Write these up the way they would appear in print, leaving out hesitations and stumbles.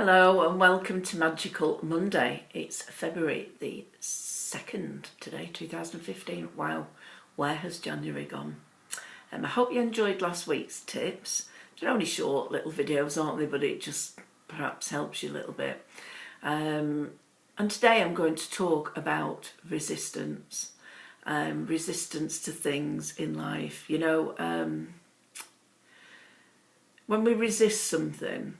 Hello and welcome to Magical Monday. It's February the 2nd today, 2015. Wow, where has January gone? I hope you enjoyed last week's tips. They're only short little videos, aren't they? But it just perhaps helps you a little bit. And today I'm going to talk about resistance. Resistance to things in life. You know, when we resist something,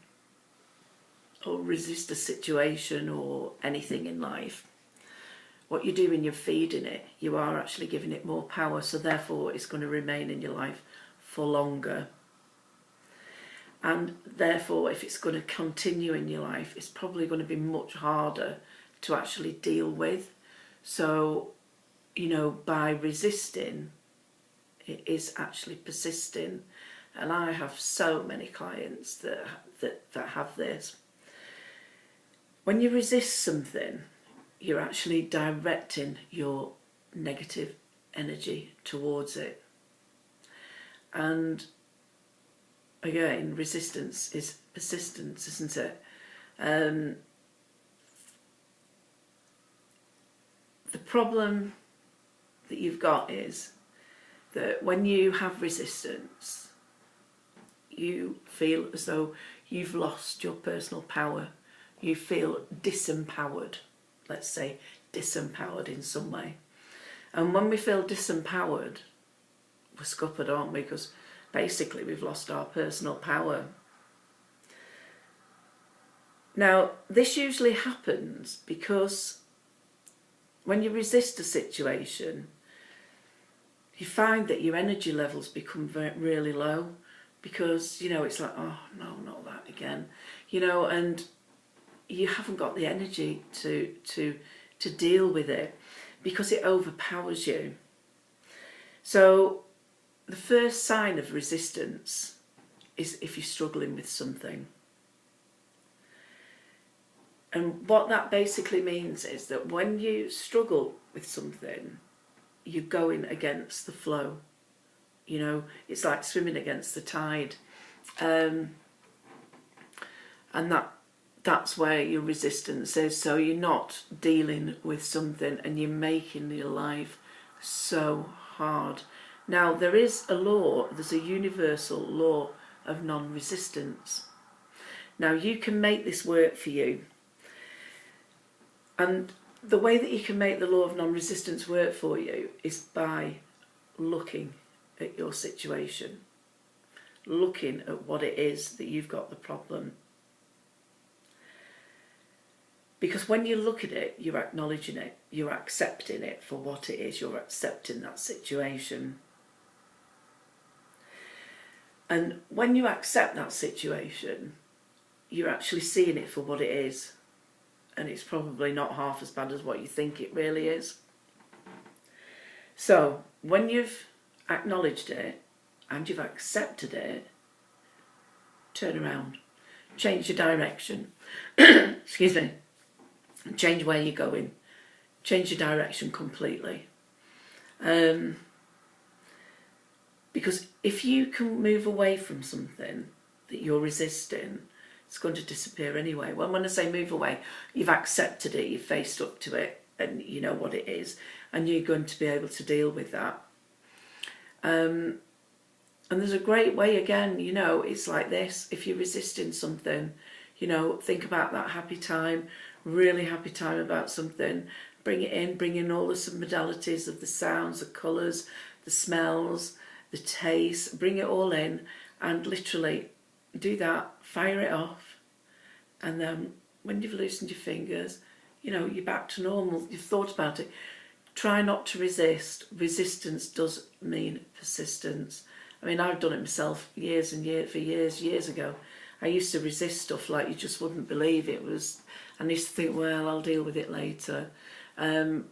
or resist a situation or anything in life, what you're doing, you're feeding it. You are actually giving it more power, so therefore it's going to remain in your life for longer. And therefore, if it's going to continue in your life, it's probably going to be much harder to actually deal with. So, you know, by resisting, it is actually persisting. And I have so many clients that have this. When you resist something, you're actually directing your negative energy towards it. And again, resistance is persistence, isn't it? The problem that you've got is that when you have resistance, you feel as though you've lost your personal power. You feel disempowered, let's say disempowered in some way. And when we feel disempowered, we're scuppered, aren't we? Because basically we've lost our personal power. Now, this usually happens because when you resist a situation, you find that your energy levels become really low because, you know, it's like, oh, no, not that again, you know, and you haven't got the energy to deal with it because it overpowers you. So the first sign of resistance is if you're struggling with something. And what that basically means is that when you struggle with something, you're going against the flow. You know, it's like swimming against the tide. And that's where your resistance is. So you're not dealing with something and you're making your life so hard. Now, there is a law, there's a universal law of non-resistance. Now, you can make this work for you. And the way that you can make the law of non-resistance work for you is by looking at your situation, looking at what it is that you've got the problem. Because when you look at it, you're acknowledging it, you're accepting it for what it is, you're accepting that situation. And when you accept that situation, you're actually seeing it for what it is. And it's probably not half as bad as what you think it really is. So, when you've acknowledged it and you've accepted it, turn around, change your direction. Excuse me. Change where you're going, change your direction completely. Because if you can move away from something that you're resisting, it's going to disappear anyway. Well, when I say move away, you've accepted it, you've faced up to it, and you know what it is, and you're going to be able to deal with that. And there's a great way, again, you know, it's like this. If you're resisting something, you know, think about that happy time, really happy time about something, bring it in, bring in all the modalities of the sounds, the colours, the smells, the taste, bring it all in and literally do that, fire it off, and then when you've loosened your fingers, you know, you're back to normal, you've thought about it. Try not to resist. Resistance does mean persistence. I mean, I've done it myself years ago. I used to resist stuff like you just wouldn't believe. It was, I used to think, well, I'll deal with it later. But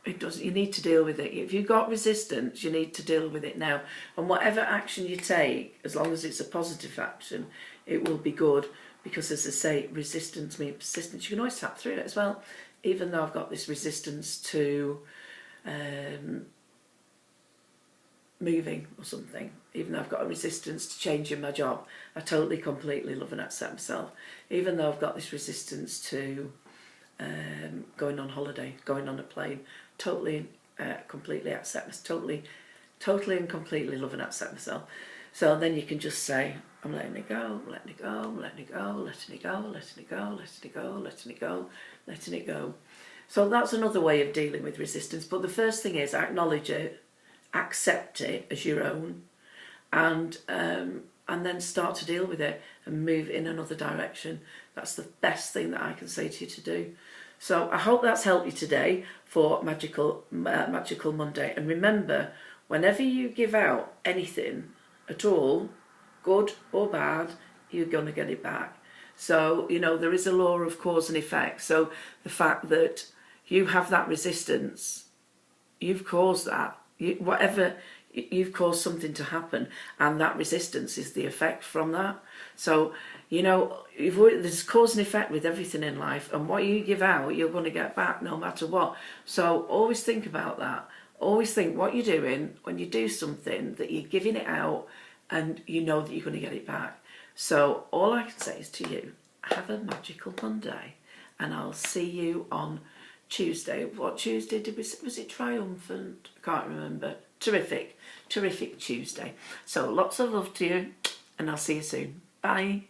it doesn't, you need to deal with it. If you've got resistance, you need to deal with it now. And whatever action you take, as long as it's a positive action, it will be good. Because as I say, resistance means persistence. You can always tap through it as well. Even though I've got this resistance to moving or something, even though I've got a resistance to changing my job, I totally, completely love and accept myself. Even though I've got this resistance to going on holiday, going on a plane, totally, completely accept myself, totally and completely love and accept myself. So then you can just say, I'm letting it go, letting it go, letting it go, letting it go, letting it go, letting it go, letting it go, letting it go. So that's another way of dealing with resistance. But the first thing is acknowledge it, accept it as your own, and then start to deal with it and move in another direction. That's the best thing that I can say to you to do. So I hope that's helped you today for Magical Monday. And remember, whenever you give out anything at all, good or bad, you're going to get it back. So, you know, there is a law of cause and effect. So the fact that you have that resistance, you've caused that. You've caused something to happen, and that resistance is the effect from that. So, you know, there's cause and effect with everything in life, and what you give out, you're going to get back no matter what. So always think about that. Always think what you're doing when you do something, that you're giving it out and you know that you're going to get it back. So all I can say is to you, have a magical Monday, and I'll see you on Tuesday. What Tuesday was it triumphant? I can't remember. Terrific Tuesday. So lots of love to you, and I'll see you soon. Bye.